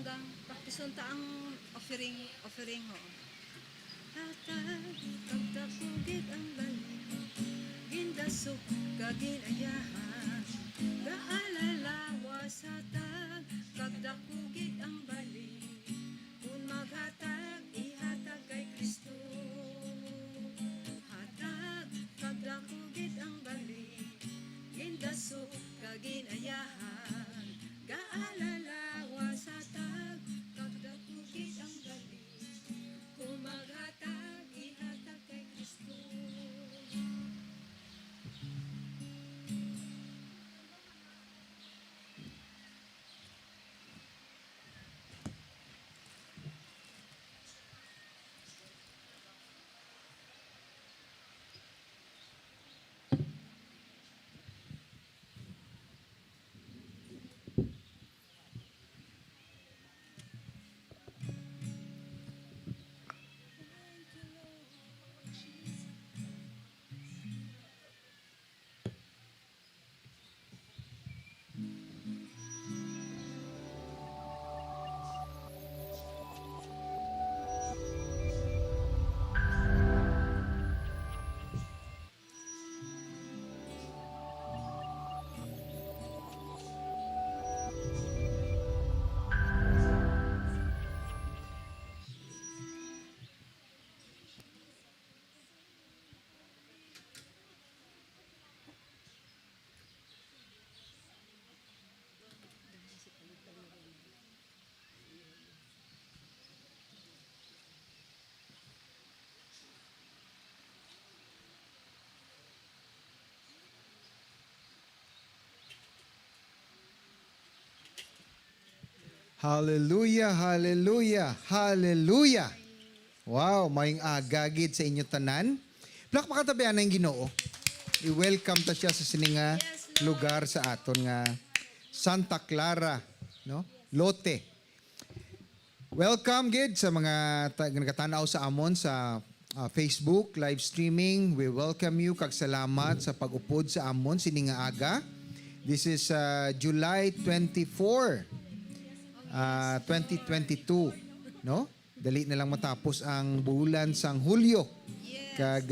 hanggang praktison ta ang offering ho. Hatag pagdakugit ang balik, gindasok kaginayahan, gaalalawa sa tag pagdakugit ang balik, kung maghatag ihatag kay Kristo. Hatag pagdakugit ang balik, gindasok kaginayahan, gaalalawa sa tag pagdakugit ang balik, kung maghatag ihatag kay Kristo. Hallelujah, hallelujah, hallelujah. Wow, maing agagid sa inyo tanan. Plak makatabihan na yung Ginoo. I-welcome ta siya sa sininga lugar sa aton nga Santa Clara, no? Lote. Welcome gid sa mga nagkatanaw sa amon sa Facebook live streaming. We welcome you, kag salamat sa pag-upod sa amon sininga aga. This is July 24. 2022, no? Dali na lang matapos ang bulan sang Hulyo. Kag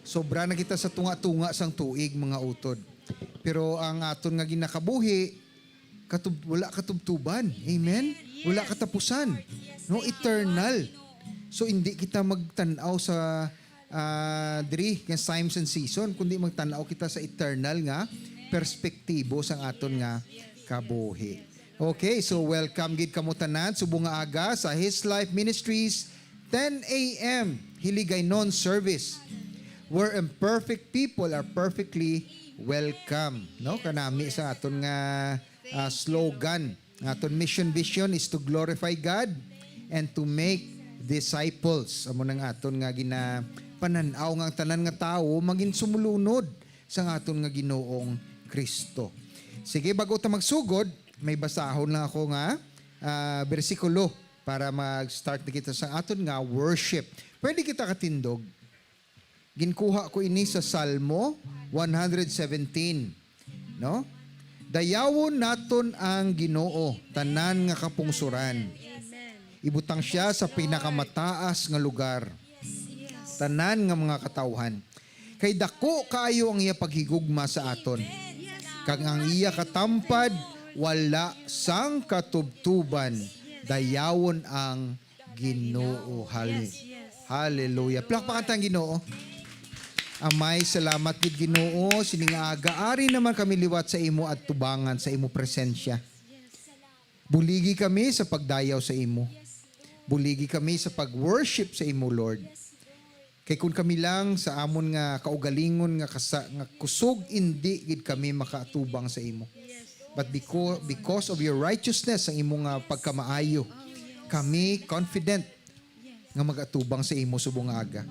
sobra na kita sa tunga-tunga sang tuig mga utod. Pero ang aton nga ginakabuhi wala katubtuban. Amen. Wala katapusan. No, eternal. So hindi kita magtan-aw sa diri nga times and season, kundi magtan-aw kita sa eternal nga perspektibo sang aton nga kabuhi. Okay, so welcome gid kamo tanan subong nga aga sa His Life Ministries 10 a.m. Hiligaynon service where imperfect people are perfectly welcome. No, kanami sa aton nga slogan. Aton mission vision is to glorify God and to make disciples. Amo nang aton nga ginapananaw nga ang tanan nga tawo maging sumulunod sa aton nga Ginoong Kristo. Sige, bago ta magsugod, may basahon lang ako nga bersikulo para mag-start na kita sa aton nga worship. Pwede kita katindog. Ginkuha ko ini sa Salmo 117. No? Dayawon naton ang Ginoo, tanan nga kapungsuran. Ibutang siya sa pinakamataas nga lugar. Tanan nga mga katawhan. Kay dako kaayo ang iya paghigugma sa aton. Kag ang iya katampad wala sang katubtuban, dayawon ang Ginoo. Hallelujah. Plakpakan tang Ginoo. Amay, salamat gid Ginoo, sininga aga ari naman kami liwat sa imo at tubangan sa imo presensya. Buligi kami sa pagdayaw sa imo. Buligi kami sa pag-worship sa imo, Lord. Kay kun kami lang sa amon nga kaugalingon nga kusog, hindi gid kami makaatubang sa imo. But because of your righteousness, ang imong pagkamaayo, kami confident nga magatubang sa imo subong aga.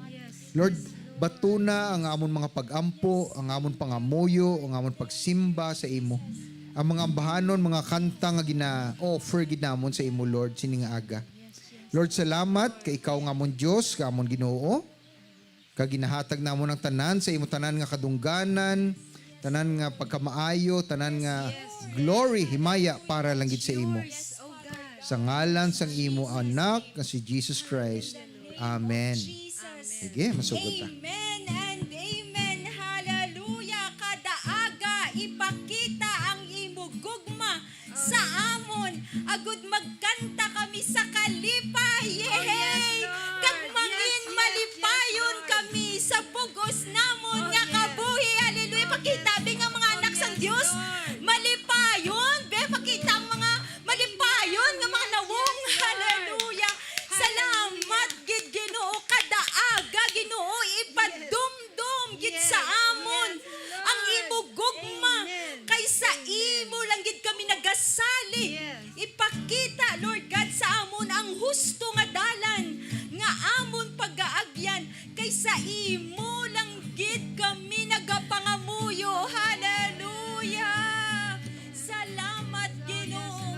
Lord, batuna ang amon mga pag-ampo, ang amon pangamuyo, ang amon pagsimba sa imo. Ang mga ambahanon, mga kanta nga gina-offer ginamon sa imo, Lord, sininga aga. Lord, salamat kay ikaw nga amon Dios, ka amon Ginoo. Kag ginahatag namon ang tanan sa imo tanan nga kadungganan, tanan nga pagkamaayo, tanan nga glory, himaya para lang gid sa imo. sa ngalan sang imo anak nga si Jesus Christ. Amen. Jesus. Sige, masugod ta. Amen and amen. Hallelujah. Kadaaga ipakita ang imo gugma sa amon. Agud magkanta kami sa kalipay. Yehey! Lord. Kag mangin Yes, yes, malipayon yes, Lord. kami sa pugos namon Oh, nga yes. kabuhi. Hallelujah. Pakita bing ang mga anak sang yes, Dios. Lord. Malipayon. Be, pakita ang mga malipayon nga mga nawong. Lord. Hallelujah. Salamat gid Ginoo kadaaga Ginoo ipadumdum gid Yes, sa amon yes, Lord. ang imo gugma Amen. kaysa imo lang gid kami nagasali. Yes. Ipakita Lord God sa amon ang husto nga dalan nga amon pagaagyan kaysa imo lang gid kami nagapangamuyo. Hallelujah. Salamat Ginoo.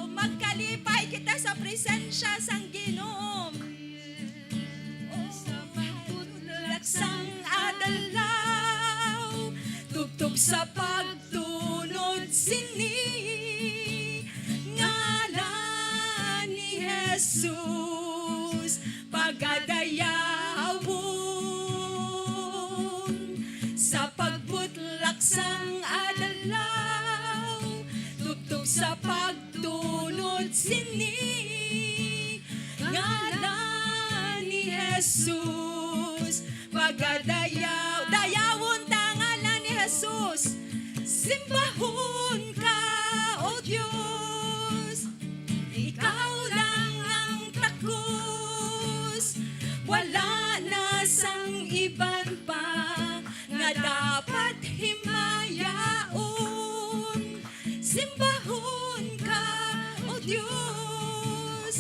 Magkalipay kita sa presensya sang Ginoo. Sa pagtulaksang adalaw, tugtog sa pagtunod sini, ngalan ni Jesus, pagadayawon sa pagputlaksang adalaw, tugtog sa pagtunod sini, ngalan ni Jesus, pagadayaw, dayawon ta ngalan ni Jesus, simbahon ka, O Diyos, ikaw lang ang takos, wala na sang iban pa, nga dapat himayaon, simbahon ka, O Diyos,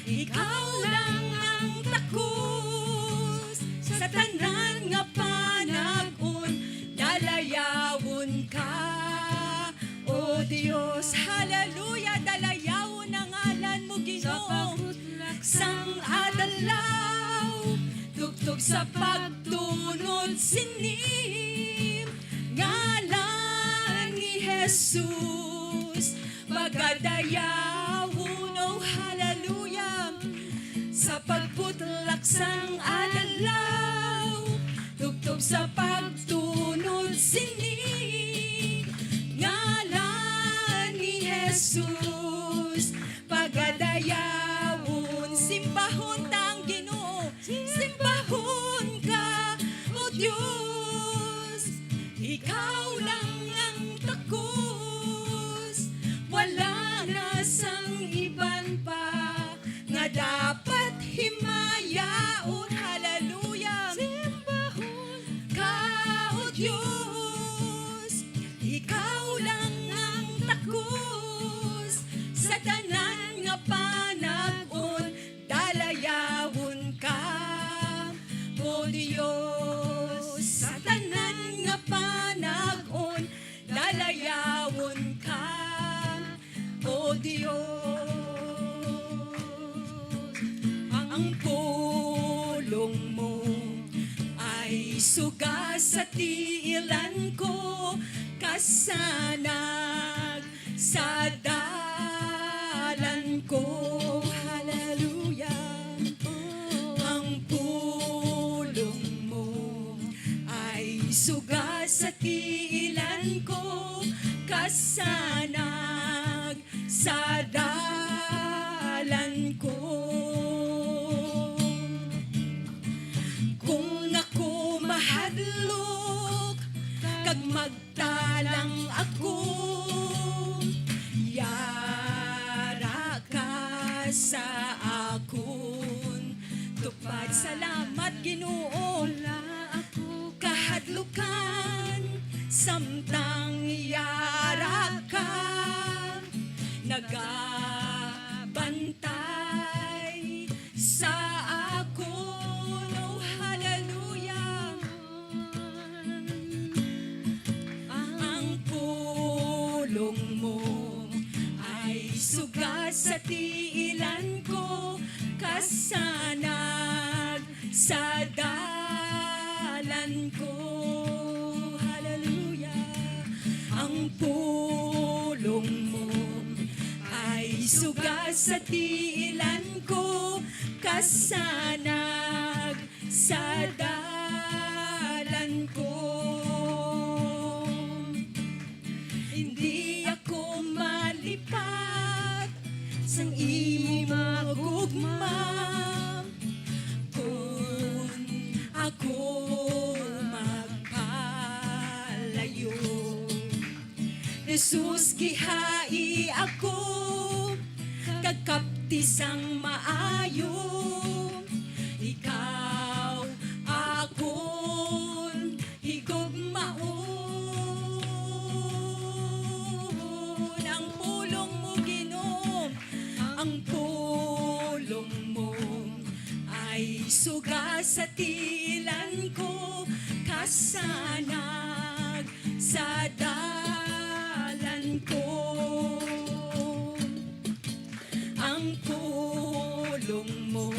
ikaw lang ang takos, sa tanan nga panag-on, dalayawon ka, O Diyos. Hallelujah, dalayawon ang ngalan mo, Ginoo. Sang adalaw, tugtog sa pagtunod sinim, ngalan ni Jesus, magadayawon, oh hallelujah, sa pagputlaksang adalaw, tugtog sa pagtunod sinim, ngalan ni Jesus, pagadayawon, simbahon tang Ginoo, simbahon ka, O Diyos, ikaw lang ang takos, wala na sang iban pa, nga dapat himayaon, hallelujah, simbahon ka, O Diyos, ikaw lang ang takos, sa tanan nga panag-on, dalayawon ka, O Diyos, sa tanan nga panag-on, dalayawon ka, O Diyos. Ang pulong mo ay suga sa tiilan ko, kasanag sa dalan ko. Hallelujah. Ang pulong mo ay suga sa tiilan ko, kasanag sa dalan ko. Kung ako mahadlok, kag magtalang ako, yara ka sa akon. Tupad, salamat Ginoo, wala ako kahadlukan, samtang yara ka, nagabantay sa akon. Oh, hallelujah. Ang pulong mo ay suga sa tiilan ko, kasanag sa dalan ko. Hallelujah. Ang pulong sa tiilan ko, kasanag sa dalan ko. Hindi ako malipat sang imo magugma, kung ako magpalayo. Jesus, gihai ako, kagkaptisang maayo. Ikaw akon higugmaon. Ang pulong mo, Ginoo, ang pulong mo ay suga sa tilan ko, kasanag sa dalan ko. Ang pulong mo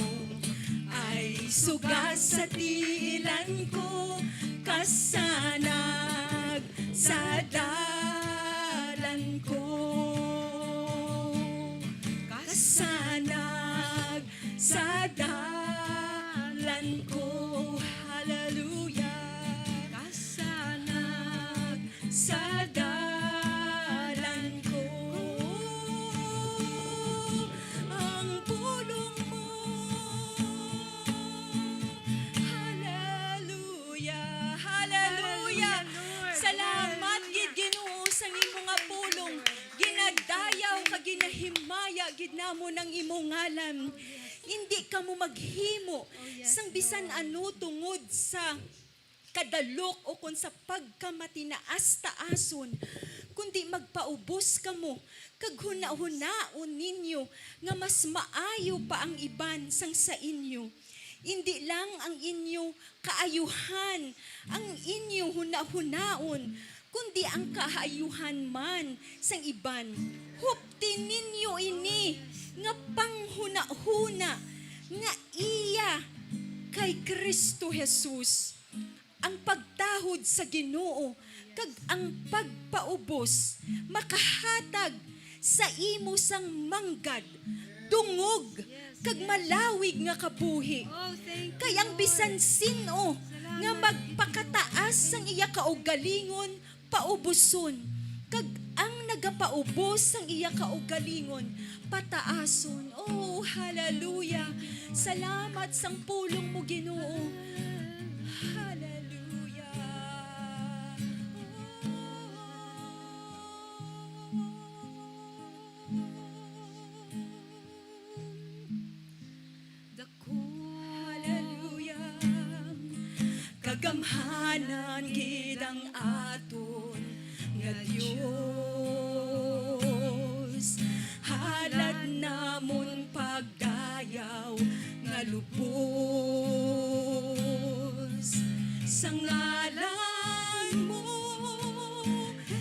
ay suga sa tilan ko, kasanag sa dalan ko. Kasanag sa dalan ko. Hallelujah. Kasanag sa dalan ko. Ang pulong mo. Hallelujah. Hallelujah. Salamat gid Ginoo sa nimo nga pulong. Ginadayaw ka ginahimaya gid namo ng imong ngalan. Hindi ka mo maghimo sang bisan ano tungod sa kadalok o kung sa pagkamatinaas taason, kundi magpaubos ka mo, kag huna-hunaon ninyo, nga mas maayo pa ang iban sang sa inyo. Hindi lang ang inyo kaayuhan, ang inyo huna-hunaon, kundi ang kaayuhan man sang iban. Huptin ninyo ini, nga panghuna-huna, nga iya kay Kristo Jesus. Ang pagtahod sa Ginoo kag ang pagpaubos makahatag sa imo sang manggad, dungog kag malawig nga kabuhi. Kay ang bisan sino nga magpakataas sang iya kaugalingon paubuson, kag ang nagapaubos sang iya kaugalingon pataason. Oh, hallelujah. Salamat sang pulong mo, Ginoo. Hallelujah. Hallelujah. Kagamhanan gid ang aton nga Dios. Halad namon pagdayaw nga lubos sa ngalan mo,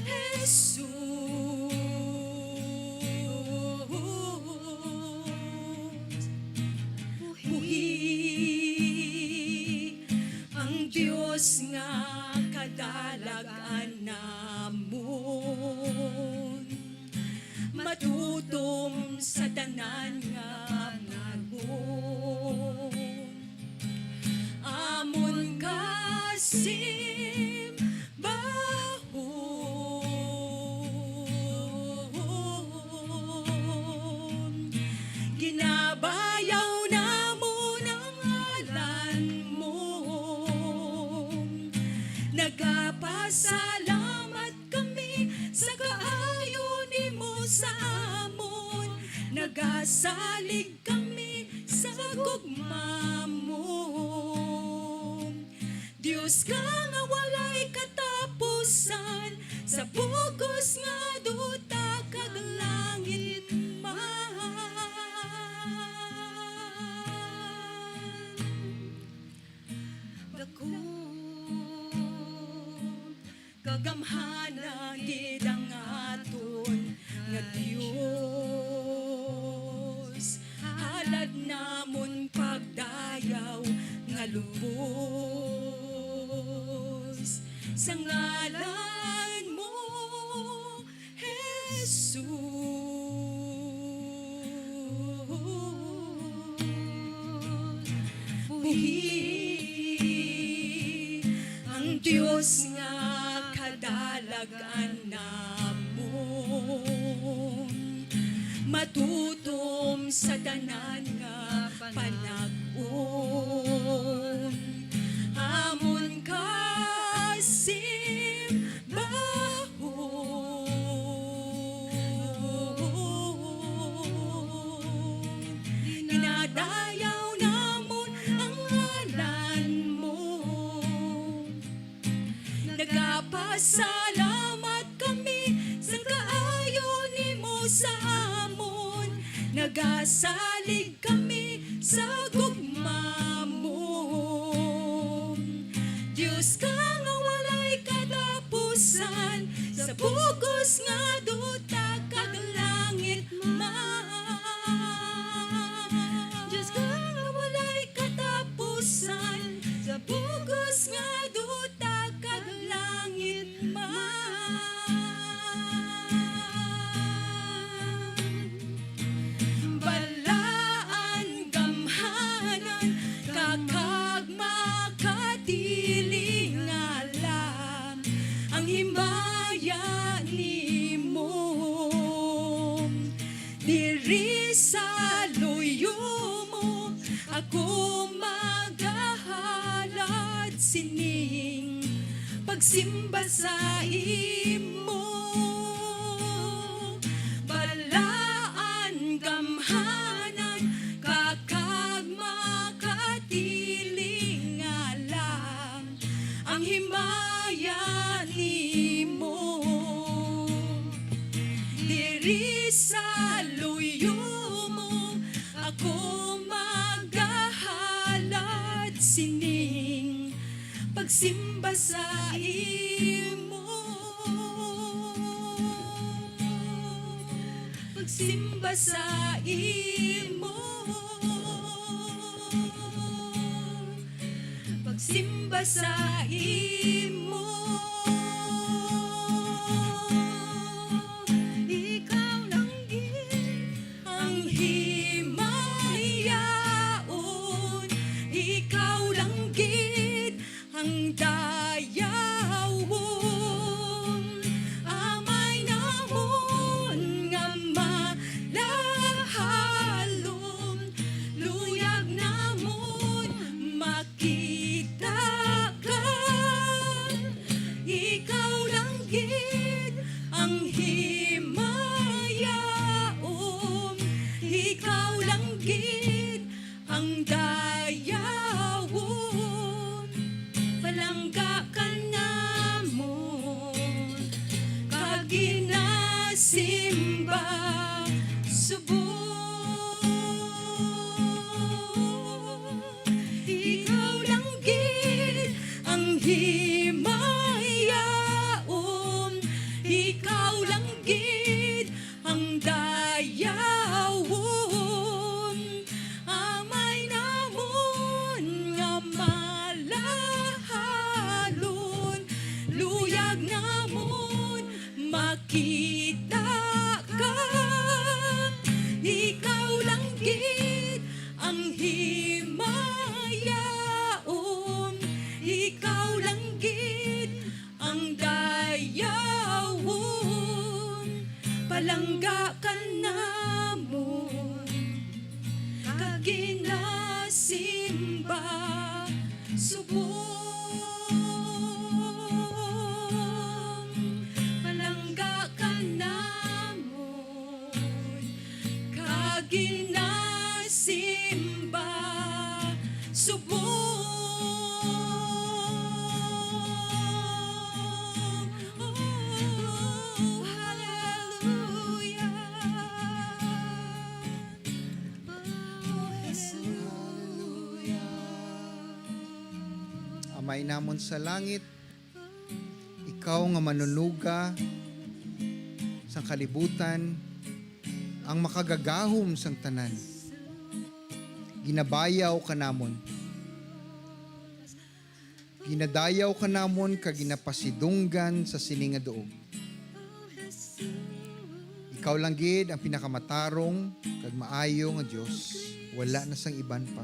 Jesus. Buhi ang Diyos nga kadalagan namon, matutom sa tanan nga panahon. Amon kasim bahon, ginabayaw namon ang ngalan mo. Nagapasalamat kami sa kaayo nimo sa amon. Nagasalig kami sa gugma mo. Diyos ka nga walay katapusan, sa bugos nga duta kag langit man. Dako kagamhanan gid ang aton nga Dios. Halad namon pagdayaw nga lubos sa ngalan mo, Jesus. ang Diyos nga kadalagan namon, matutom sa tanan nga panag-on, amon kasimbahon, dinadayaw namon ang ngalan mo. Nagapasalamat kami sa kaayo nimo sa amon. Nagasalig kami sa gugma mo. Diyos ka nga walay katapusan, sa bugos nga duta kag langit man. Diyos ka nga walay katapusan, sa bugos nga duta kag langit man. Balaan gamhanan kakag makatili nga alam ang himaya nimo. Diri sa luyo mo ako magahalad sining pagsimba sa imo. Balaan gamhanan kakag makatili nga alam ang himaya nimo. Diri sa luyo mo ako magahalad sining pagsimba sa imo. Pagsimba sa imo. Pagsimba sa imo. Ikaw lang gid ang himayaon. Ikaw lang gid ang dayawon. Amay namon nga malahalon, luyag namon makita ka. Ikaw lang gid ang himayaon. Ikaw lang gid ang dayawon. Palangga ka namon kag ginasimba subong. Ikaw lang gid ang himayaon. Ikaw lang gid ang dayawon. Amay namon nga malahalon, luyag namon makita ka. Ikaw lang gid ang himayaon. Ikaw lang gid ang dayawon. Palangga ka namon kag ginasimba subong. Palangga ka namon kag ginasimba subong. Oh, hallelujah. Oh, hallelujah. Amay namon sa langit, ikaw nga manunuga sa kalibutan, ang makagagahom sang tanan. Ginabayaw ka namon. Ginadayaw ka namon kag ginapasidunggan sa sining nga duog. Ikaw lang gid ang pinakamatarong kag maayo nga Dios. Wala na sang iban pa.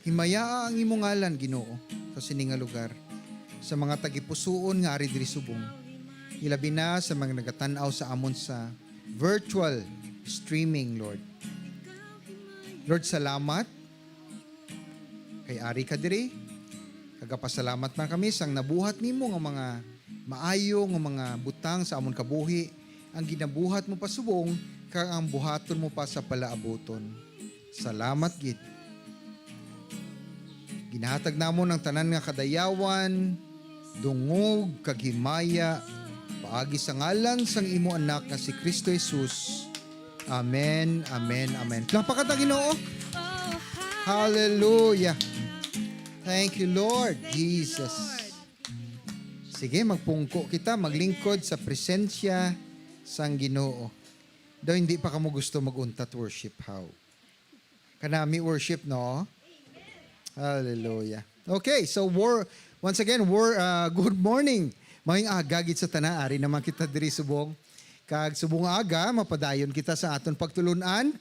Himaya ang imong ngalan, Ginoo, sa sini nga lugar. Sa mga tagipusoon nga ari diri subong. Ilabi na sa mga nagatan-aw sa amon sa virtual streaming, Lord. Lord, salamat kay ari ka diri. Kagapasalamat man kami sang nabuhat nimo nga mga maayo nga mga butang sa amon kabuhi, ang ginabuhat mo pa subong kag ang buhaton mo pa sa palaaboton. Salamat gid. Ginahatag namon ang tanan nga kadayawan, dungog kag himaya paagi sa ngalan sang imo anak nga si Kristo Jesus. Amen, amen, amen. Lampakan ta, Ginoo. Oh, Hallelujah. Thank you, Lord Jesus. Sige, magpungko kita, maglingkod sa presensya sang Ginoo. Daw hindi pa kamo gusto maguntat worship, how? Kanami worship, no? Hallelujah. Okay, so once again, good morning. Maayong aga gid sa tanaari naman kita diri subong. Kag subong aga mapadayon kita sa aton pagtulunan.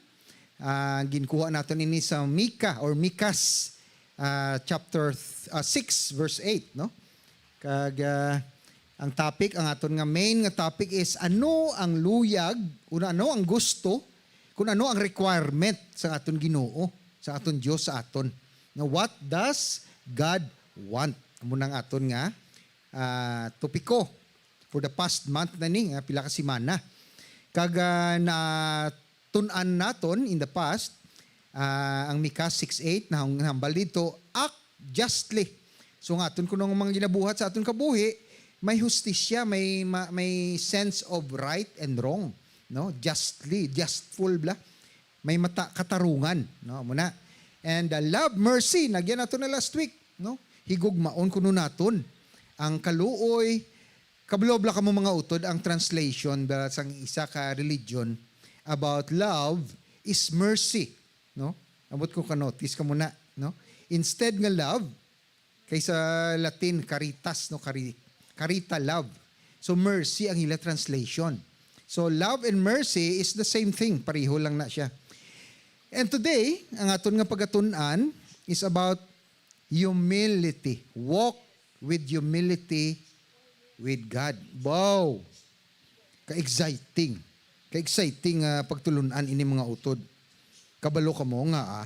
Ginkuha naton ini sa Mikas chapter 6 verse 8, no? Kag ang topic, ang aton nga main nga topic is ano ang luyag, ano ang gusto, kung ano ang requirement sa aton Ginoo, sa aton Dios sa aton. Now, what does God want? Amo nang aton nga topiko for the past month na ni, pila ka semana. Kag na tun-an naton in the past, ang Mikas 6:8 na hambal dito, act justly. So nga aton kuno mga ginabuhat sa aton kabuhi, may hustisya, may sense of right and wrong, no? Justly, justful bla. May katarungan, no? Muna. And love, mercy, nagyan nato na last week, no? Higugmaon kuno naton ang kaluoy, kablo-bla ka mo mga utod, ang translation sa isa ka religion about love is mercy, no? Amot ko ka-notice ka muna, no? Instead nga love, kaysa Latin, caritas, no? Carita, love. So, mercy ang ila translation. So, love and mercy is the same thing. Pareho lang na siya. And today, ang aton nga pagatunan is about humility. Walk with humility with God. Wow! Ka-exciting. Ka-exciting pagtulunan ini mga utod. Kabalo ka mo nga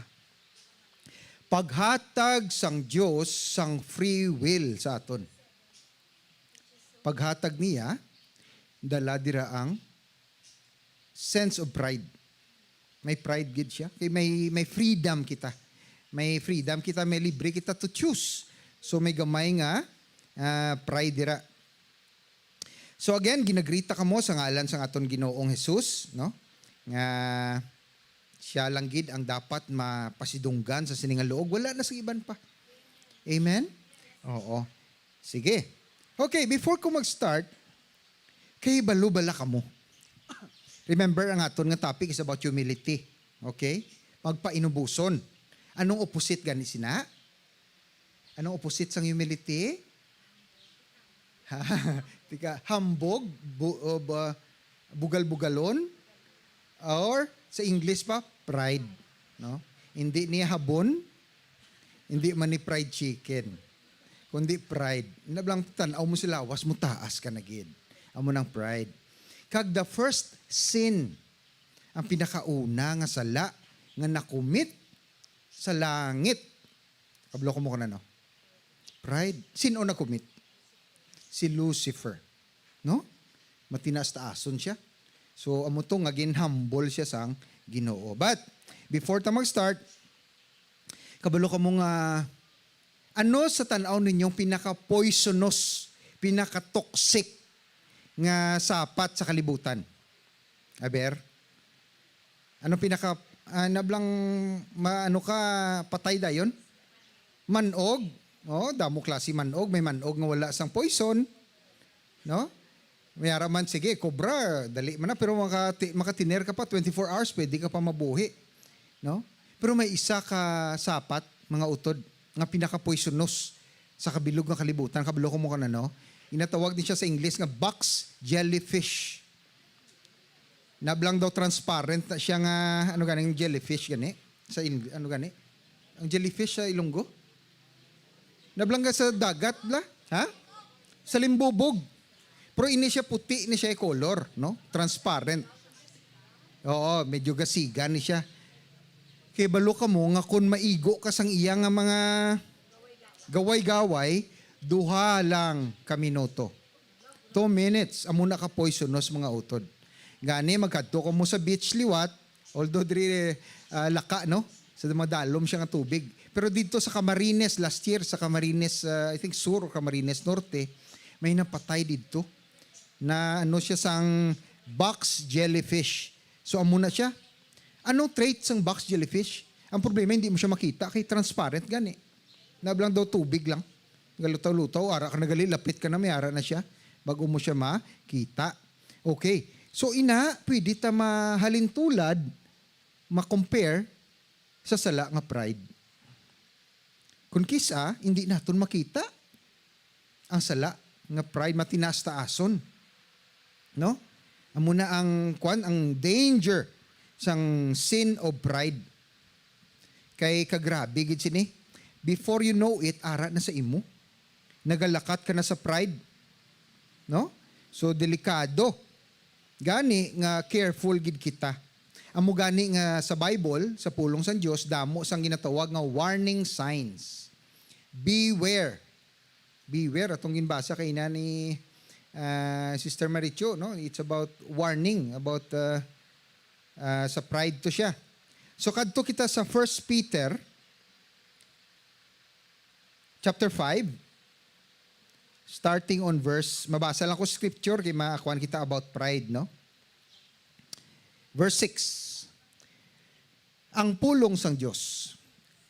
paghatag sang Dios sang free will sa aton. Paghatag niya, dala dira ang sense of pride. May pride gid siya. Kay may freedom kita. May freedom kita, may libre kita to choose. So may gamay nga pride dira. So again, ginagrita ka mo sa ngalan sang aton Ginoong Jesus, no? Nga siya lang gid ang dapat mapasidunggan sa siningang luog. Wala na sa iban pa. Amen? Oo. Sige. Okay, before ko mag-start, kay balo-bala ka mo. Remember, ang aton nga topic is about humility. Okay? Magpainubuson. Anong opposite gani sina? Anong opposite sang humility? Tika, hambog, bugal-bugalon, or sa English pa, pride. No? Hindi niya habon, hindi man ni fried chicken. Kundi pride. Nablang tanaw mo sila, was mo taas ka na gid. Amo ng pride. Kag the first sin, ang pinakauna nga sala, nga nakumit sa langit. Kablo ko mo ka na, no? Pride. Sino nakumit? Si Lucifer. No? Matinas taason siya. So, amo to nga ginhumble siya sang Ginoo. But, before ta mag-start, kabalo ka mo nga, ano sa tanaw ninyong pinaka-poisonous, pinaka-toxic nga sapat sa kalibutan? Aber? Ano pinaka, nablang, ano ka, patay dayon? Manog. Oh, damo klase manog. May manog nga wala sang poison. No? May araman, sige, cobra, dali man na, pero makatiner ka pa, 24 hours, pwede ka pa mabuhi. No? Pero may isa ka sapat, mga utod, nga pinaka-poisonous sa kabilog ng kalibutan. Kabalo ko mo ka na, no? Inatawag din siya sa English nga box jellyfish. Nablang daw transparent na siya nga, ano ganing jellyfish gani? Sa ano gani? ang jellyfish sa Ilonggo? Nablangga sa dagat la? Ha? Sa limbubog. Pero ini siya puti ni siya color, no? Transparent. Oo, medyo gasigan ni siya. Kay balo ka mo nga kung maigo ka sang iya nga mga gaway-gaway, duha lang ka minuto. 2 minutes, amo na ka poisonous mga utod. Gani, magkadto ko mo sa beach liwat, although diri laka, no? Sa madalom siya nga tubig. Pero dito sa Camarines, last year sa Camarines, I think Sur o Camarines Norte, may napatay dito na ano siya sang box jellyfish. So amo na siya. Anong trait sang box jellyfish? Ang problema, hindi mo siya makita kay transparent gani. Nablang daw tubig lang. Galutaw-lutaw, ara ka nagali, lapit ka na, may ara na siya. Bago mo siya makita. Okay. So pwede ta mahalintulad, ma-compare sa sala nga pride. Kung kisa, hindi naton makita ang sala nga pride matinas-taason. No? Amo na ang danger sang sin of pride. Kay kagrabe gid sini. Before you know it, ara na sa imo. Nagalakat ka na sa pride. No? So delikado. Gani nga careful gid kita. Amo gani nga sa Bible, sa pulong sang Dios, damo sang ginatawag nga warning signs. Beware. Beware atong ginbasa kay na ni Sister Maricho, no? It's about warning about sa pride to siya. So kadto kita sa 1 Peter chapter 5, starting on verse, mabasa lang ko scripture kay maakuan kita about pride, no? Verse 6. Ang pulong sang Dios,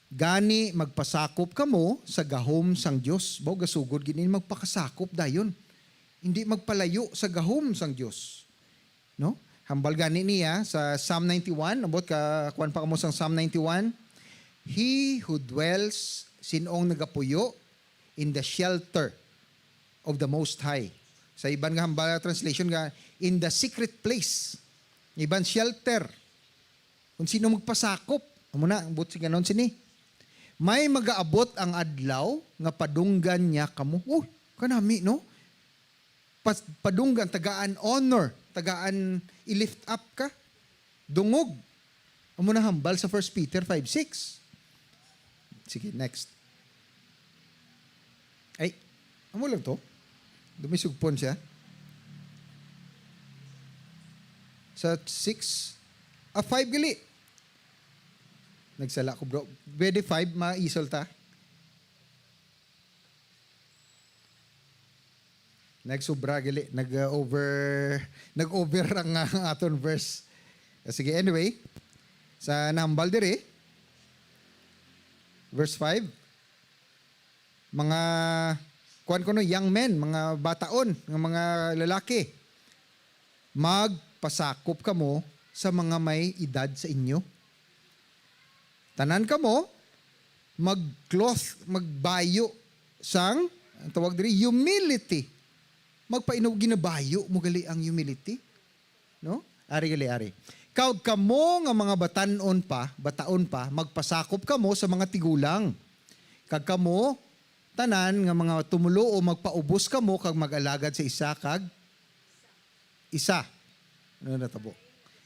gani magpasakop kamo sa gahom sang Dios. Bao gasugod gini magpakasakop dayon. Hindi magpalayo sa gahom sang Dios. No? Hambal gani niya sa Psalm 91, abot ka kuan pa kamo sang Psalm 91. He who dwells sinong nagapuyo in the shelter of the Most High. Sa iban nga hambal translation nga in the secret place. Iban shelter. Kung sino magpasakop, amo na ambot si ganon sini. May magaabot ang adlaw nga padunggan niya kamo. Oh, kanami no? Padunggan, tagaan honor, tagaan i-lift up ka. Dungog. Amo na hambal sa 1 Peter 5:6. Sige, next. Ay, amo lang to. Dumisugpon siya. Sa 6, 5 gali. Nagsala ko bro. Pwede 5, maisol ta. Nagsubra gali. Nag-over ang aton verse. Sige, anyway. Sa nahambal diri, verse 5, mga kuan ko no, young men, mga bataon, mga lalaki, magpasakop kamo sa mga may edad sa inyo. Tanan kamo, mag-cloth, magbayo sang, ang tawag diri, humility. Magpainog ginabayo mo gali ang humility. No? Ari gali, ari. Kaud kamo nga mga bataon pa, magpasakop kamo sa mga tigulang. Kag kamo, tanan nga mga tumulo o magpaubos kamo kag mag-alagad sa isa kag isa. Ano natabo?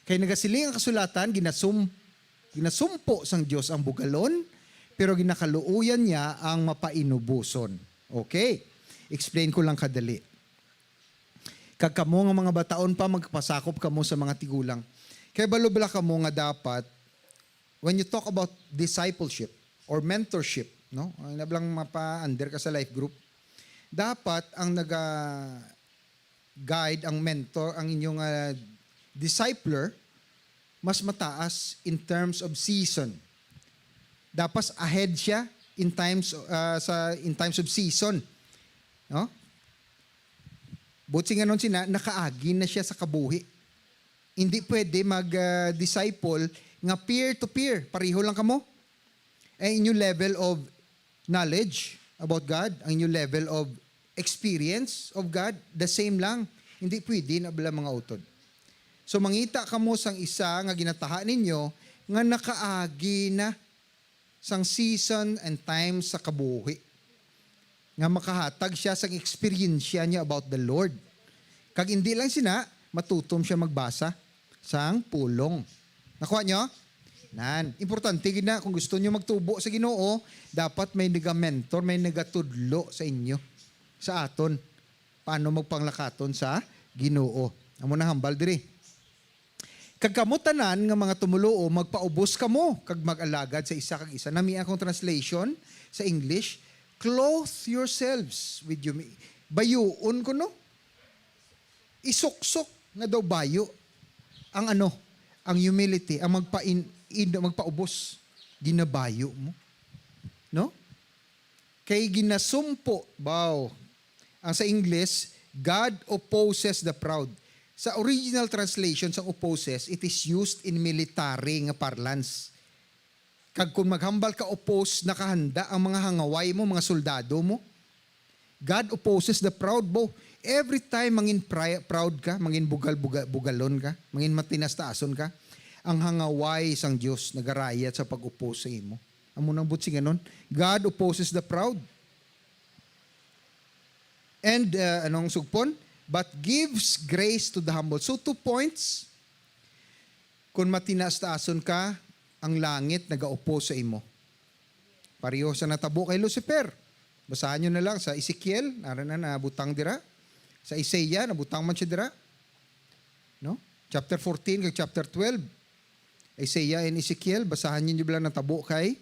Kay nagasiling ang kasulatan, ginasumpo sang Dios ang bugalon, pero ginakaluuyan niya ang mapainubuson. Okay. Explain ko lang kadali. Kag kamo nga mga bataon pa, magpasakop kamo sa mga tigulang. Kaya balubla kamo nga dapat, when you talk about discipleship or mentorship, no? Ang nablang mapa-under ka sa life group, dapat ang naga-guide, ang mentor, ang inyong discipler, mas mataas in terms of season. Dapat ahead siya in times of season. No? Buti nga nun nakaagi na siya sa kabuhi. Hindi pwede mag-disciple nga peer-to-peer. Pareho lang kamo. Ang inyong level of knowledge about God, ang inyong level of experience of God, the same lang. Hindi pwede na bala mga utod. So mangita kamo sang isa nga ginataha ninyo nga nakaagi na sang season and time sa kabuhi. Nga makahatag siya sang experiensya niya about the Lord. Kag hindi lang sina, matutom siya magbasa sang pulong. Nakuha nyo? Importante gina kung gusto nyo magtubo sa Ginoo, dapat may nagamentor, may nagatudlo sa inyo, sa aton. Paano magpanglakaton sa Ginoo. Amo na hambal diri. Kag kamo tanan nga mga tumuloo, magpaubos kamo kag mag-alagad sa isa kag isa. Nami akong translation sa English, clothe yourselves with humility. Bayuon ko no? Isuksok nga daw bayo ang ang humility, ang magpaubos, ginabayo mo. No? Kay ginasumpo, ang sa English, God opposes the proud. Sa original translation sa opposes, it is used in military nga parlance. Kag kung maghambal ka oppose, nakahanda ang mga hangaway mo, mga soldado mo. God opposes the proud, Every time mangin proud ka, mangin bugalon ka, mangin matinastason ka, ang hangaway sang Dios nagarayat sa pag-oppose sa imo. Amo nang butsi ganon. God opposes the proud. And anong sugpon? But gives grace to the humble. So 2 points. Kung matinastason ka, ang langit nag-oppose sa imo. Pareho sa natabo kay Lucifer. Basahan nyo na lang sa Ezekiel, naran na nabutang dira. Sa Isaiah, nabutang man siya dira. No? Chapter 14 kag chapter 12. Isaiah and Ezekiel, basahan niyo bilang natabo kay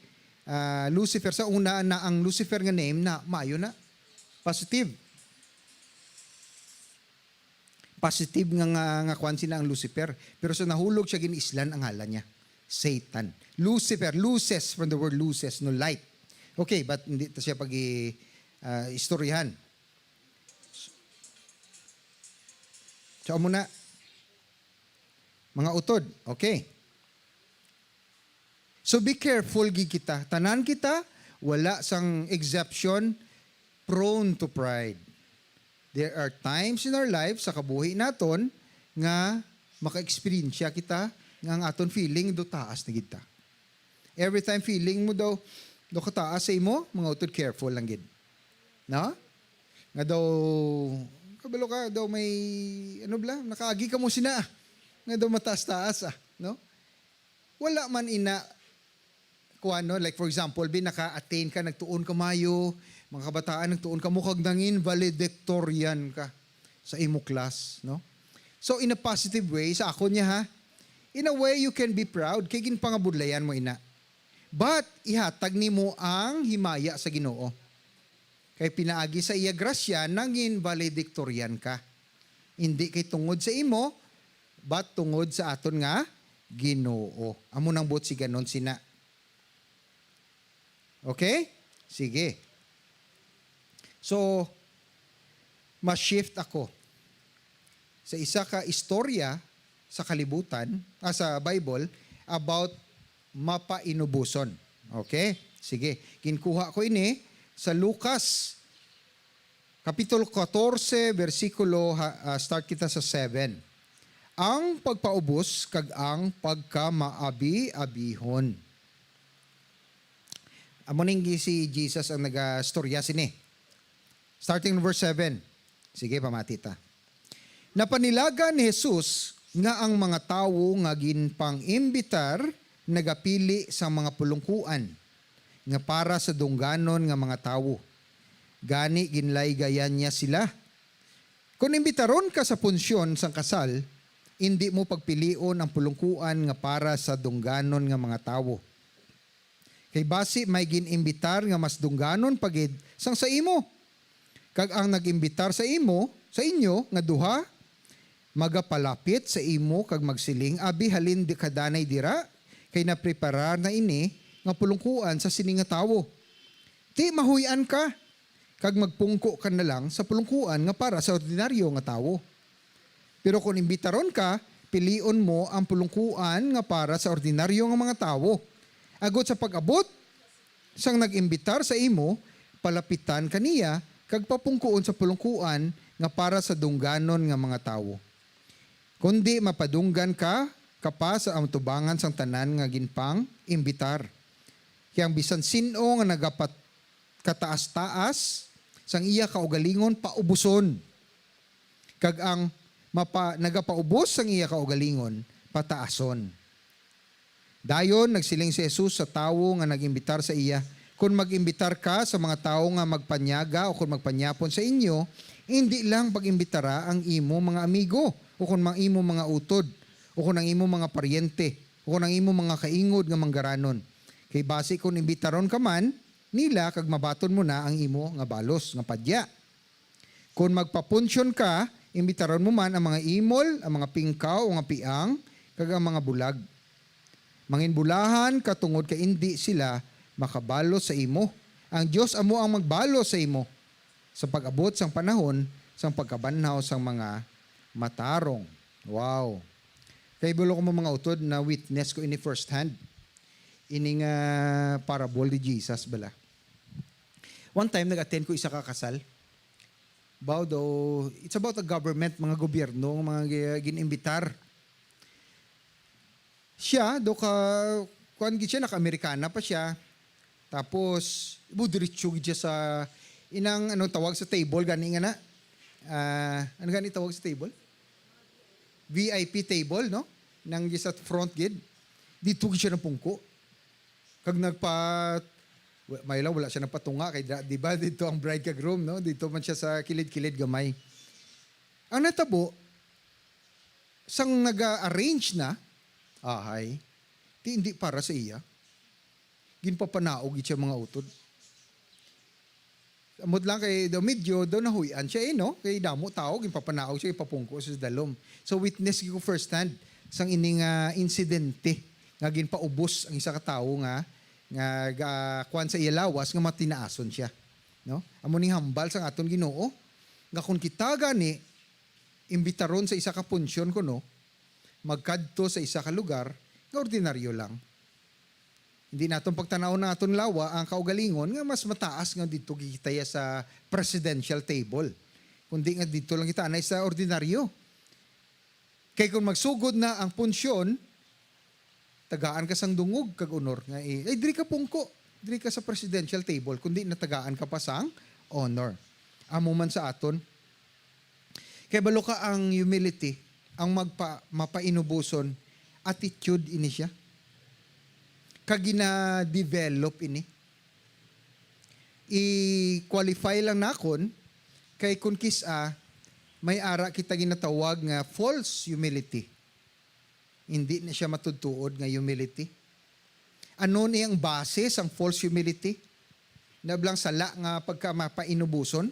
Lucifer. Sa una na ang Lucifer nga name na maayo na. Positive. Positive nga kwan sila ang Lucifer. Pero sa nahulog siya ginislan ang hala niya. Satan. Lucifer, luces from the word luces, no light. Okay, but hindi ta siya istoryahan. So muna, mga utod, okay. So be careful kita. Tanan kita, wala sang exception, prone to pride. There are times in our life sa kabuhi naton nga maka-experience kita nga ang aton feeling do taas na kita. Every time feeling mo daw do kataas sa imo, mga utod careful lang gid. No? Nga daw kabalo ka daw may nakaagi ka mo sina. Nga daw mataas-taas no? Wala man ina like for example, naka-attain ka, nagtuon ka mayo, mga kabataan, nagtuon ka mo kag nangin valedictorian ka sa imo class, no? So in a positive way, sa ako niya in a way you can be proud, kay ginpangabudlayan mo ina. But ihatag nimo ang himaya sa Ginoo. Kay pinaagi sa iya grasya, nangin valedictorian ka. Hindi kay tungod sa imo, but tungod sa aton nga Ginoo. Amo nang buot si ganon sina. Okay? Sige. So, ma-shift ako sa isa ka istorya sa kalibutan, sa Bible, about mapainubuson. Okay? Sige. Kinkuha ko ini sa Lucas, Kapitulo 14, versikulo, start kita sa 7. Ang pagpaubos kag ang pagkamaabi-abihon. Amo ning si Jesus ang nagastorya sini. Starting in verse 7. Sige, pamati ta. Napanilaga ni Jesus nga ang mga tawo nga ginpang-imbitar nagapili sa mga pulungkuan nga para sa dungganon nga mga tawo. Gani ginlaygayan niya sila. Kung imbitaron ka sa punsyon sang kasal, hindi mo pagpilion ang pulungkuan nga para sa dungganon nga mga tawo. Kay basi may ginimbitar nga mas dungganon pagid sang sa imo. Kag ang nagimbitar sa imo, sa inyo nga duha, magapalapit sa imo kag magsiling, abi halin di kadanay dira, kay napreparar na ini nga pulungkuan sa sini nga tawo. Ti mahuyan ka, kag magpungko ka na lang sa pulungkuan nga para sa ordinaryo nga tawo. Pero kung imbitaron ka, pilion mo ang pulungkuan nga para sa ordinaryo nga mga tawo. Agot sa pag-abot, sang nag-imbitar sa imo, palapitan kaniya, kag papungkuon sa pulungkuan nga para sa dungganon nga mga tawo. Kundi mapadunggan ka pa sa amtubangan sang tanan nga ginpang imbitar. Kaya ang bisan sino nga nagapat kataas-taas sang iya kaugalingon paubuson. Kag ang nagapaubos sang iya kaugalingon pataason. Dayon nagsiling si Jesus sa tawo nga nagimbitar sa iya, kung mag-imbitar ka sa mga tao nga magpanyaga o kung magpanyapon sa inyo, hindi lang pag-imbitara ang imo mga amigo o kung ang imo mga utod o kung ang imo mga paryente o kung ang imo mga kaingod nga manggaranon. Kay base kung imbitaron ka man, nila kag mabaton mo na ang imo nga balos nga padya. Kung magpapunsyon ka, imbitaron mo man ang mga imol, ang mga pingkaw o nga piang kag ang mga bulag. Manginbulahan katungod kay hindi sila makabalos sa imo. Ang Dios amo ang magbalos sa imo sa pag-abot sang panahon sang pagkabanhaw sang mga matarong. Wow. Kay bulo ko mga utod na witness ko ini first hand. Ini nga parable ni Jesus bala. One time nag-attend ko isa ka kasal. It's about the government, mga gobyerno, mga ginimbitar. Siya, kuan gid siya, naka-Amerikana pa siya. Tapos, diretso gid siya sa, tawag sa table, gani nga na. Ano gani tawag sa table? VIP table, no? Nang sa front gid. Dito gid siya ng pungko. Kag wala siya napatunga, kay di ba dito ang bride kag groom, no? Dito man siya sa kilid-kilid gamay. Ang natabo, sang nag-arrange na, hindi para sa iya. Ginpapanaog siya mga utod. Amod lang kay medyo daw nahuyan siya no? Kay damo tao, ginpapanaog siya, ipapungko sa dalom. So witness ko first hand sang ining insidente nga ginpaubos ang isa ka tawo nga kuan sa iya lawas nga matinaason siya. No? Amo ning hambal sang aton Ginoo nga kung kita gani imbitaron sa isa ka punsyon ko no, magkadto sa isa ka lugar nga ordinaryo lang. Hindi naton pagtanaw na aton lawa ang kaugalingon nga mas mataas nga dito gikitaya sa presidential table. Kundi nga dito lang kita anay sa ordinaryo. Kay kung magsugod na ang punsyon, tagaan ka sang dungog kag honor nga diri ka pungko, diri ka sa presidential table kundi natagaan ka pa sang honor. Amo man sa aton. Kay balo ka ang humility, ang mapainubuson, attitude ini siya. Kag gina-develop ini. I-qualify lang nakon kay kun kisa may ara kita ginatawag nga false humility. Hindi na siya matutuod nga humility. Ano niyang base sang false humility? Nablang sala nga pagka mapainubuson?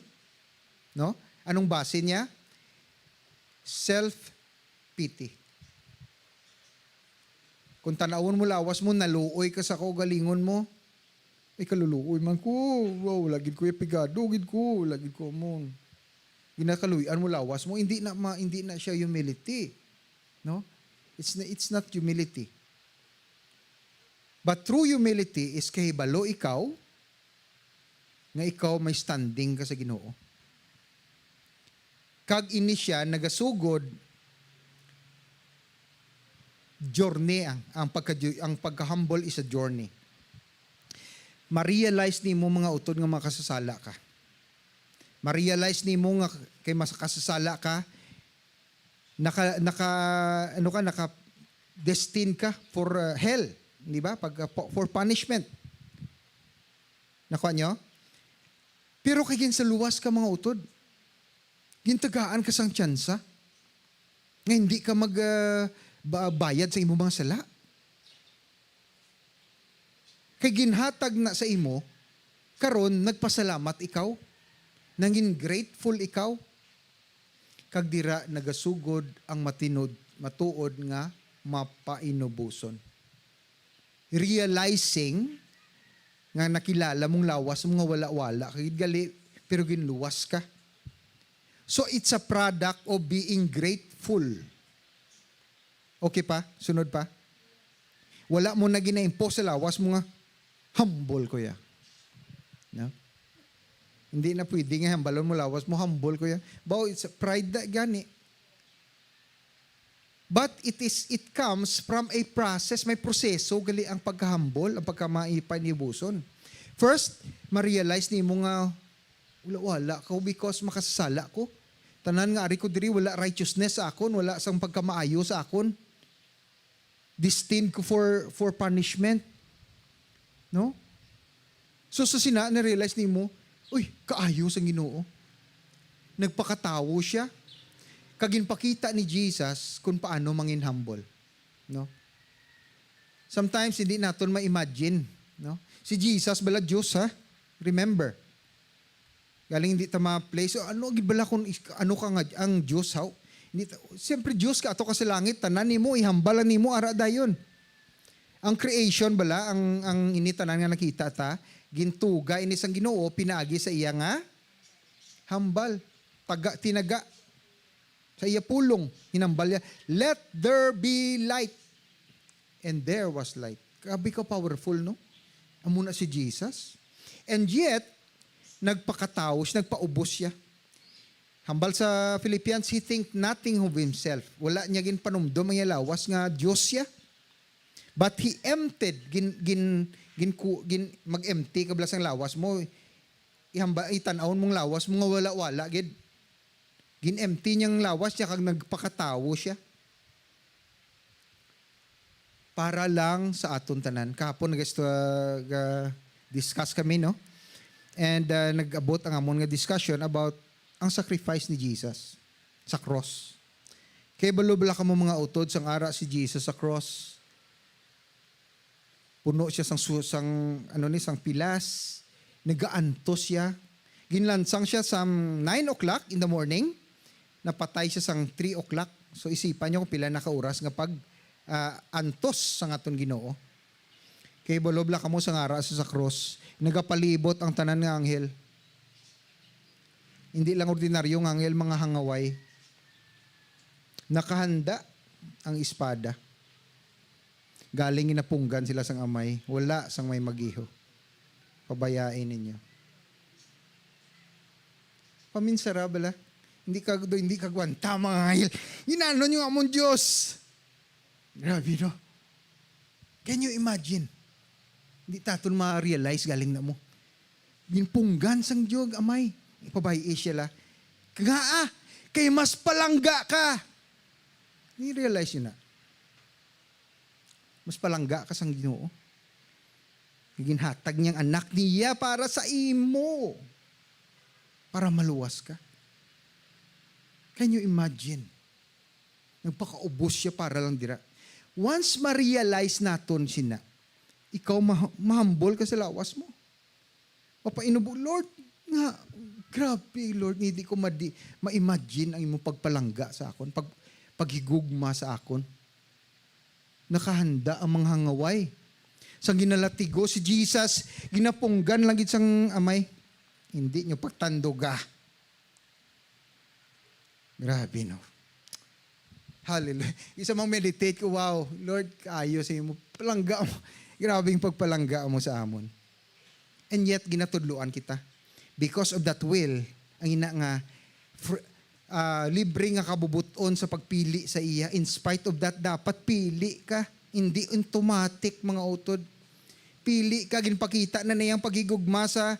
No? Anong base niya? Self-pity. Kung tanawon mo lawas mo, naluoy ka sa kaugalingon mo, kaluluoy man ko. Wow, lagid ko epigado, lagid ko mo. Ginakaluyan mo lawas mo, hindi na siya humility. No? It's not humility. But true humility is kahibalo ikaw, nga ikaw may standing ka sa Ginoo. Kag ini siya nagasugod journey ang pagka-humble is a journey. Ma-realize nimo mga utod nga makasasala ka. Ma-realize nimo nga kay makasasala ka naka destined ka for hell, di ba? For punishment. Nakuha nyo? Pero kay sa luwas ka mga utod. Gintagaan ka sang tsansa. Nga hindi ka magbayad sa imo mga sala. Kay ginhatag na sa imo, karon nagpasalamat ikaw. Nangin grateful ikaw. Kag dira nagasugod ang matuod nga mapainubuson. Realizing nga nakilala mong lawas mong wala-wala kay gali pero ginluwas ka. So it's a product of being grateful. Okay pa? Sunod pa? Wala mo na gina-impose sa lawas mo nga, humble ko ya. No? Hindi na pwede nga hambalon mo lawas mo, humble ko ya. Bao, it's a pride na gani. But it comes from a process, may proseso gali ang pagkahambol, ang pagkamaipan-ibuson. First, ma-realize ni mo nga wala ko because makasasala ko. Tanan nga ari ko diri wala righteousness sa akon, wala sang pagkamaayo sa akon. Destined ko for punishment. No? So na-realize ni mo, uy, kaayo sa Ginoo. Nagpakatawo siya. Kaginpakita ni Jesus kung paano mangin humble. No? Sometimes hindi naton ma-imagine. No? Si Jesus, bala Diyos, ha? Remember. Galing hindi ta ma-place. So, ano, gibala kung ano ka nga, ang Diyos, ha? Siyempre, Diyos ka, ato ka sa langit, tanan ni mo, ihambalan ni mo, ara dayon. Ang creation, bala, ang initanan nga nakita ta, gintuga, inisang Ginoo, pinaagi sa iya nga, hambal, tinaga, sa iya pulong, hinambal niya, let there be light. And there was light. Grabe ka powerful, no? Amuna si Jesus. And yet, nagpakataos, nagpaubos siya. Hambal sa Philippians, he think nothing of himself. Wala niya ginpanumdom ang lawas nga Diyos siya. But he emptied, mag-empty kablas ang lawas mo. Itanawon mong lawas mo nga wala-wala, gid. Gin-empty niyang lawas niya kag nagpakatawo siya. Para lang sa aton tanan. Kahapon discuss kami, no? And nag-abot ang amon nga discussion about ang sacrifice ni Jesus sa cross. Kay balubla ka mo mga utod sang ara si Jesus sa cross. Puno siya sang pilas. Nagaantos siya. Ginlansang siya sa 9 o'clock in the morning. Napatay siya sang 3 o'clock. So isipan niyo kung pila na kauras nga pag antos sa aton Ginoo. Kay balobla kamo sa ngara sa cross, nagapalibot ang tanan nga anghel. Hindi lang ordinaryong anghel, mga hangaway. Nakahanda ang espada. Galing inapunggan sila sang amay, wala sang may magiho. Pabayain ninyo. Paminsara bala. Hindi ka gwanta mga anghel. Inano nyo amon Diyos. Grabe, no? Can you imagine? Hindi taton ma-realize galing na mo. Ginpunggan sang Diyog, amay. Ipabayi siya la. Kaga kay mas palangga ka. Ni-realize yun na. Mas palangga ka sang Ginoo. Ginhatag niyang anak niya para sa imo. Para maluwas ka. Can you imagine? Nagpakaubos siya para lang dira. Once ma-realize naton sina, ikaw mahambol ka sa lawas mo. Papainubo, Lord, nga, grabe, Lord, hindi ko ma-imagine ang imong pagpalangga sa akon, paghigugma sa akon. Nakahanda ang mga hangaway. Sa ginalatigo, si Jesus, ginapunggan lang sang amay. Hindi nyo pagtanduga. Grabe, no? Hallelujah. Isa mang meditate ko, wow, Lord, kaayo sa imo. Palangga mo. Grabing pagpalangga mo sa amon. And yet, ginatudluan kita. Because of that will, ang ina nga, libre nga kabubuton sa pagpili sa iya. In spite of that, dapat pili ka. Hindi automatic, mga utod. Pili ka, ginpakita na niyang pagigugma sa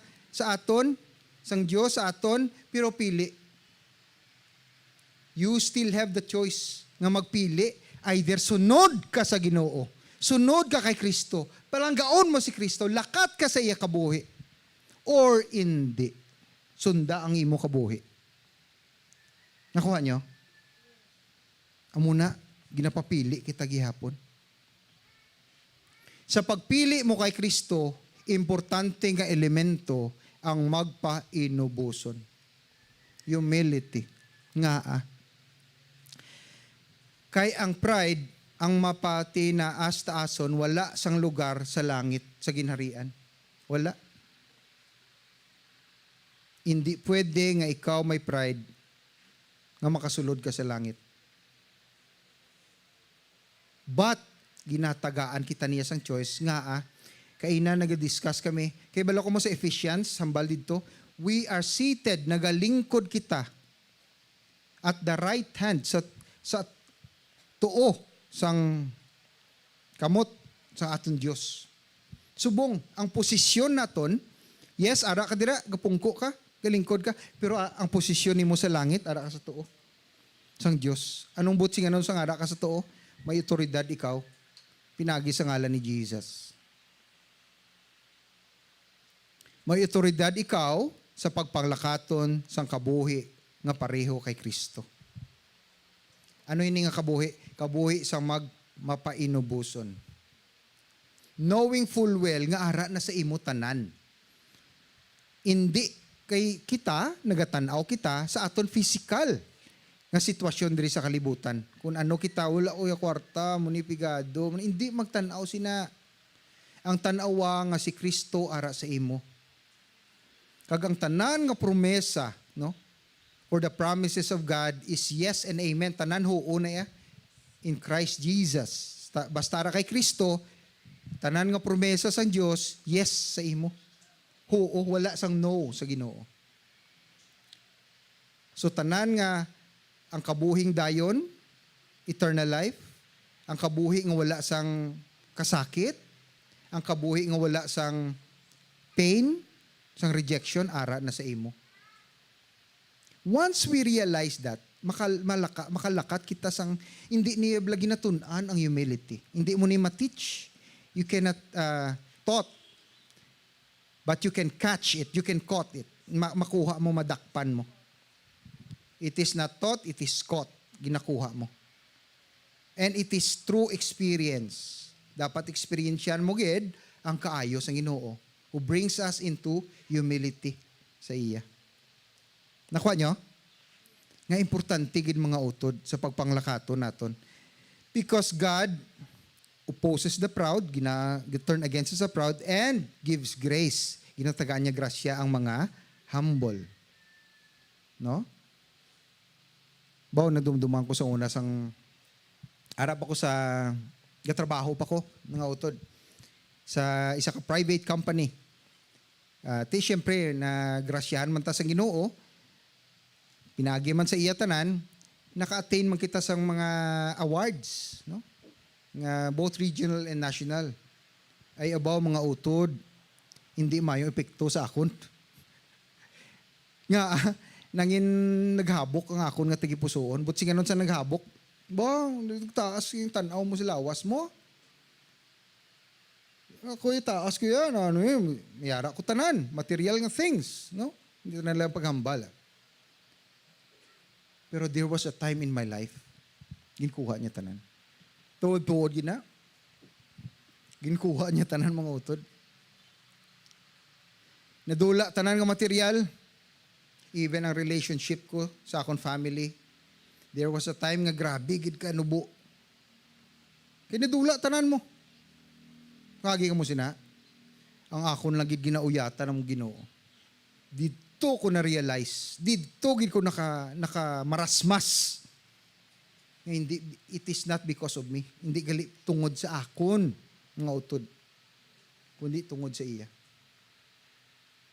aton, sang Diyos sa aton, pero pili. You still have the choice nga magpili. Either sunod ka sa Ginoo, sunod ka kay Kristo, palanggaon mo si Kristo, lakat ka sa iya kabuhi, or hindi. Sunda ang imo kabuhi. Nakuha nyo? Amuna, ginapapili kita gihapon. Sa pagpili mo kay Kristo, importante nga elemento ang magpainubuson. Humility. Nga Kay ang pride, ang mapati na taason, wala sang lugar sa langit, sa ginharian. Wala. Hindi pwede nga ikaw may pride nga makasulod ka sa langit. But, ginatagaan kita niya sang choice nga kaina nag-discuss kami. Kay bala ko mo sa Ephesians, hambal dito, we are seated, nagalingkod kita at the right hand, sa tuo sang kamot sa aton Dios. Subong ang posisyon naton, yes, ara ka dira, gapungko ka, galingkod ka, pero ang posisyon nimo sa langit ara ka sa tuo sang Dios. Anong butsing anon sang ara ka sa tuo? May otoridad ikaw, pinagi sa ngalan ni Jesus. May otoridad ikaw sa pagpanglakaton sang kabuhi nga pareho kay Kristo. Ano ini nga kabuhi? Kabuhi sa mapainubuson. Knowing full well nga ara na sa imo tanan. Hindi kay kita, nagatanaw kita sa aton physical nga sitwasyon diri sa kalibutan. Kung ano kita, wala o kwarta, munipigado, hindi magtanaw sina. Ang tanawa nga si Kristo ara sa imo. Kagang tanan nga promesa, no? For the promises of God is yes and amen. Tanan ho, una ya, in Christ Jesus. Basta ra kay Kristo, tanan nga promesa sang Dios, yes sa imo. Oo, wala sang no sa Ginoo. So tanan nga ang kabuhing dayon, eternal life, ang kabuhi nga wala sang kasakit, ang kabuhi nga wala sang pain, sang rejection, ara na sa imo. Once we realize that, makalakat kita sang, hindi niya lagi natunan ang humility. Hindi mo ni ma-teach. You cannot taught. But you can catch it. You can caught it. Makuha mo, madakpan mo. It is not taught, it is caught. Ginakuha mo. And it is true experience. Dapat experiensyan mo gid ang kaayo sa Ginoo who brings us into humility sa iya. Nakuha nyo? Nga importante gid mga utod sa pagpanglakato naton. Because God opposes the proud, turn against the proud, and gives grace. Ginatagaan niya grasya ang mga humble. No? Baw, nadumduman ko sa una sang arap ako sa gatrabaho pa ko, mga utod, sa isa ka private company. Siyempre, na grasyahan man ta sa Ginoo, pinagi man sa iya tanan, naka-attain man kita sang mga awards, no? Nga both regional and national. Ay abaw mga utod, hindi mayong epekto sa akon. Nga, nangin naghabok ang akon nga tagipusoon, but singanon sa naghabok, ba, taas yung tanaw mo sa lawas mo. Ako itaas ko yan, ano yun, mayara ko tanan, material nga things, no? Hindi na lang paghambal. Pero there was a time in my life, ginkuha niya tanan. Tuod-tuod gina. Ginkuha niya tanan mga utod. Nadula tanan nga material, even ang relationship ko sa akong family. There was a time nga grabe, gid ka nubo. Kinadula tanan mo. Kagi ka mo sina, ang akon lang gid ginauyatan ng Ginoo. Dito ko na-realize, dito gid ko naka-marasmas. Hindi, it is not because of me. Hindi gali tungod sa akon, mga utod. Kundi tungod sa iya.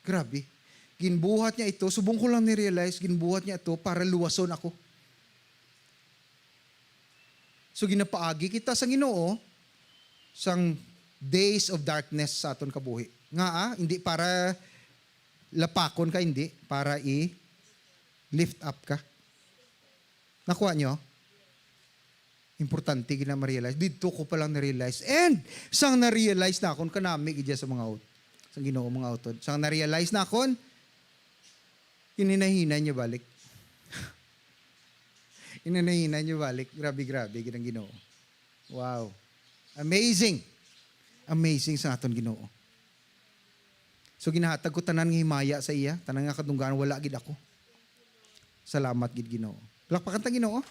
Grabe. Ginbuhat niya ito, subong ko lang ni-realize, ginbuhat niya ito para luwason ako. So ginapaagi kita sa Ginoo, sang days of darkness sa aton kabuhi. Nga hindi para lapakon ka, hindi. Para i-lift up ka. Nakuha nyo? Importante gina ma-realize. Dito ko palang na-realize. And, sang na-realize na akon, kanami gidya sa mga sa Ginoo mga utod. Sang na-realize na akon, hininahinan niyo balik. Hininahinan niyo balik. Grabe, ginang Ginoo. Wow. Amazing. Amazing sa aton Ginoo. So ginahatag ko tanan nga himaya sa iya, tanan nga kadunggan wala gid ako. Salamat gid Ginoo. Palakpakan ta Ginoo.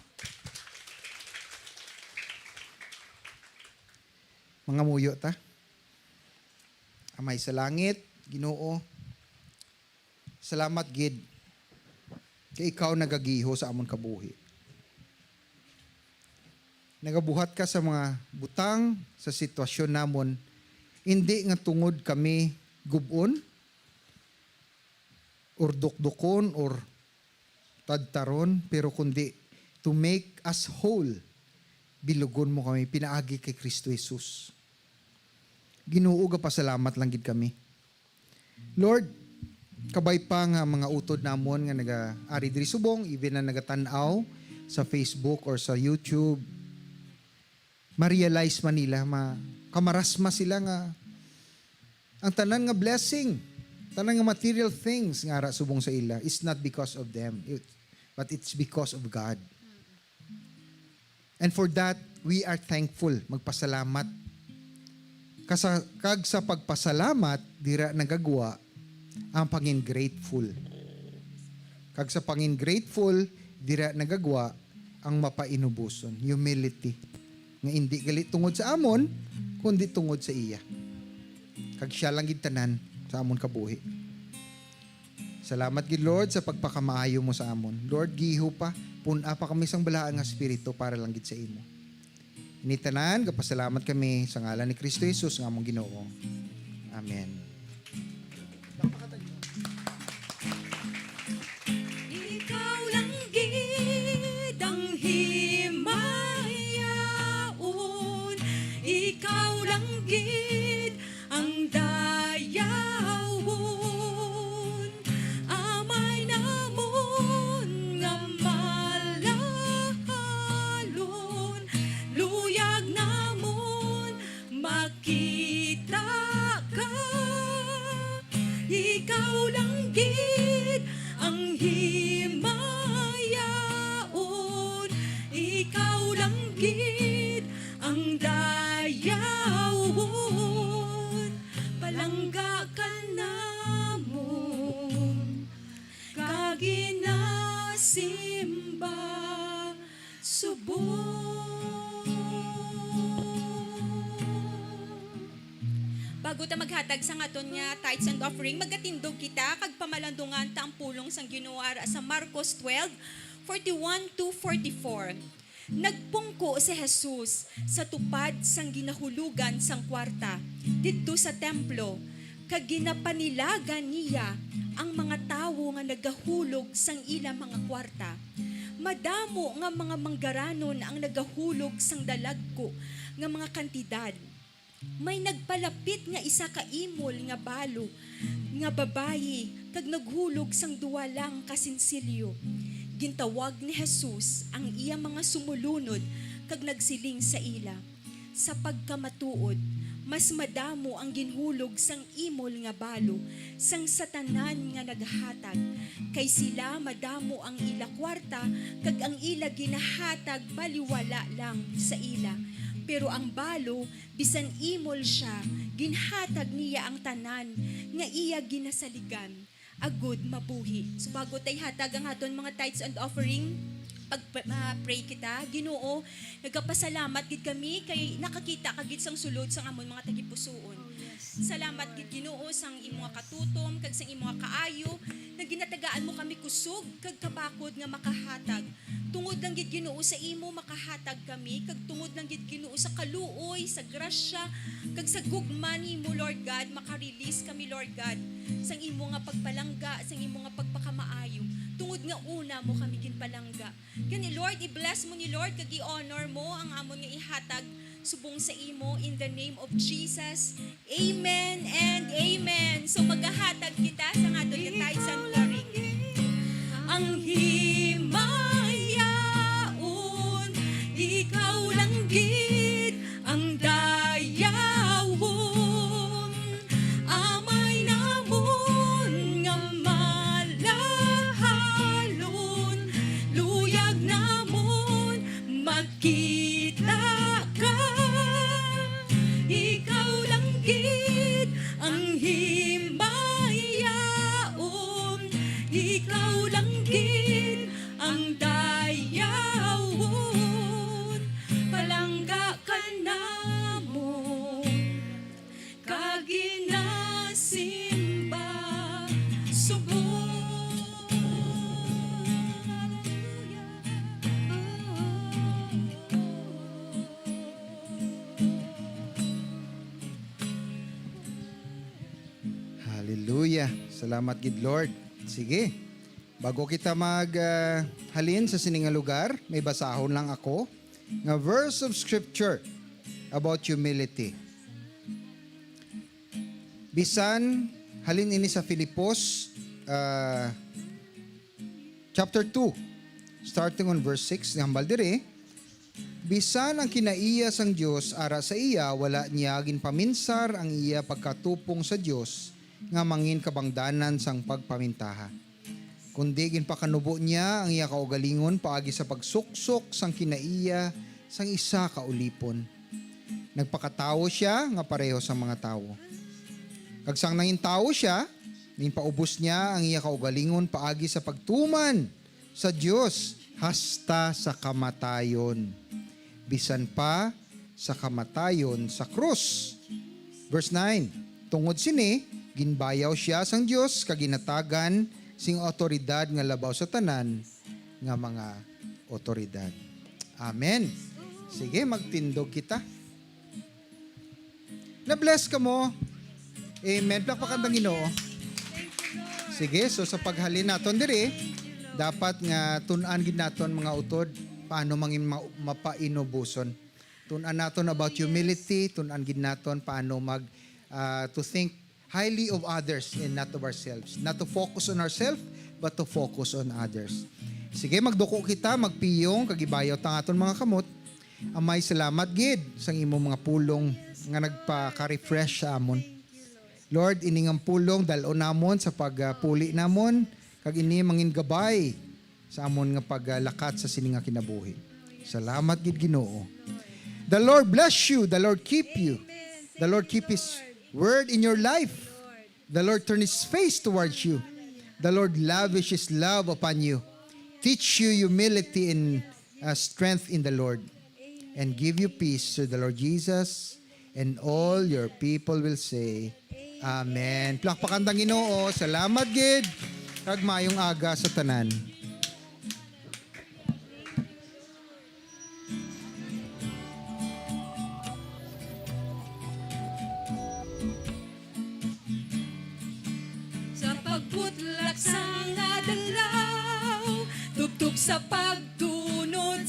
Mga muyo ta. Amay sa langit, Ginoo. Salamat gid kay ikaw nagagiho sa amon kabuhi. Nagabuhat ka sa mga butang sa sitwasyon namon, hindi nga tungod kami gubon or dukdukon or tadtaron, pero kundi to make us whole, bilugon mo kami, pinaagi kay Kristo Jesus. Ginoo ga pasalamat lang gid kami. Lord, kabay pa nga mga utod namon nga naga-ari diri subong, even na nagatanaw sa Facebook or sa YouTube, ma-realize man nila, kamarasma sila nga ang tanan nga blessing, tanan nga material things nga ara subong sa ila is not because of them, but it's because of God. And for that, we are thankful, magpasalamat. Kag sa pagpasalamat, dira nagagwa ang pangin grateful. Kag sa pangin grateful, dira nagagwa ang mapainubuson, humility. Nga hindi galit tungod sa amon, kundi tungod sa iya. Kag siya lang gid tanan sa amon kabuhi. Salamat gid Lord sa pagpakamaayo mo sa amon. Lord, giho pa, puna pa kami sang balaan nga espiritu para lang gid sa imo. Initanan, kapasalamat kami sa ngalan ni Kristo Jesus nga among Ginoo. Amen. Ikaw lang gid ang himayaon, ikaw lang gid ang dayawon, amay namon nga malahalon, luyag namon makita ka. Ikaw lang gid ang himayaon, ikaw lang gid ang dayawon, palangga ka namon, kaginasimba subong. Bago ta maghatag sa ngaton nga tithes and offering, magatindog kita kag pamalandungan ta ang pulong sang Ginoo ara sa Marcos 12:41-44. Nagpungko si Jesus sa tupad sang ginahulugan sang kwarta didto sa templo, kag ginapanilagan niya ang mga tawo nga nagahulog sang ila mga kwarta. Madamo nga mga manggaranon ang nagahulog sang dalagko nga mga kantidad. May nagpalapit nga isa ka imol nga balo nga babayi kag naghulog sang duwa lang kasinsilyo. Gintawag ni Jesus ang iya mga sumulunod kag nagsiling sa ila. Sa pagkamatuod, mas madamo ang ginhulog sang imol nga balo sang satanan nga naghatag, kay sila madamo ang ila kwarta kag ang ila ginahatag baliwala lang sa ila. Pero ang balo, bisan imol siya, ginhatag niya ang tanan nga iya ginasaligan, agud mabuhi. So bago tay hatag ang aton mga tithes and offering, pag-pray kita, Ginoo, nagapasalamat gid kami kay nakakita kagid sang sulod sang amon mga tagipusoon. Salamat gid Ginoo sang imong katutom kag sang imong kaayo na ginatagaan mo kami kusog kag kabakod nga makahatag. Tungod lang gid Ginoo sa imo makahatag kami, kag tungod lang gid Ginoo sa kaluoy, sa grasya, kag sa gugma nimo Lord God, makarelease kami Lord God sang imo nga pagpalangga, sang imo nga pagpakamaayo. Tungod nga una mo kami ginpalangga. Kani Lord, i-bless mo ni Lord kag i-honor mo ang amon nga ihatag subong sa imo in the name of Jesus. Amen and amen. So maghahatag kita sa aton nga tithes and offering. Ang himayaon, ikaw lang gid ang dayawon, amay namon nga malahalon, luyag namon makita ka. Ikaw lang gid ang himayaon, ikaw lang gid ang dayawon, palangga ka namon, kaginasimba subong. Hallelujah. Salamat gid Lord. Sige. Bago kita halin sa sininga lugar, may basahon lang ako. nga verse of scripture about humility. Bisan halin ini sa Filipos chapter 2 starting on verse 6 hambal dire. Bisan ang kinaiya sang Dios ara sa iya wala niya ginpaminsar ang iya pagkatupong sa Dios nga mangin kabangdanan sang pagpamintaha. Kundi ginpakanubo niya ang iya kaugalingon paagi sa pagsuksok sang kinaiya sang isa ka ulipon. Nagpakatawo siya nga pareho sa mga tawo. Kag sang nangin tawo siya, paubos niya ang iya kaugalingon paagi sa pagtuman sa Dios hasta sa kamatayon. Bisan pa sa kamatayon sa krus. Verse 9, tungod sini, ginbayaw siya sang Dios kaginatagan sing otoridad nga labaw sa tanan nga mga otoridad. Amen. Sige, magtindog kita. Na-bless ka mo. Amen. Plakpakan ng Ginoo. Sige, so sa paghalin naton diri, dapat nga tun-an gid naton mga utod paano mangin mapainubuson. Tun-an naton about humility, tun-an gid naton paano to think highly of others and not of ourselves. Not to focus on ourselves, but to focus on others. Sige, magduko kita, magpiyong, kagibayaw tang aton mga kamot. Amay salamat gid sang imong mga pulong nga nagpa-refresh sa amon. Lord, iningang pulong dal-o namon sa pagpuli namon, kag ini mangin gabay sa amon nga paglakat sa sininga kinabuhi. Salamat gid Ginoo. The Lord bless you, the Lord keep you. The Lord keep His word in your life. The Lord turn His face towards you. The Lord lavish His love upon you. Teach you humility and strength in the Lord. And give you peace through the Lord Jesus. And all your people will say, Amen. Plakpakan tang Ginoo. Salamat gid. Kag mayong aga sa tanan. Sa pagbutlak sa nga dalaw, tugtog sa pagtunod,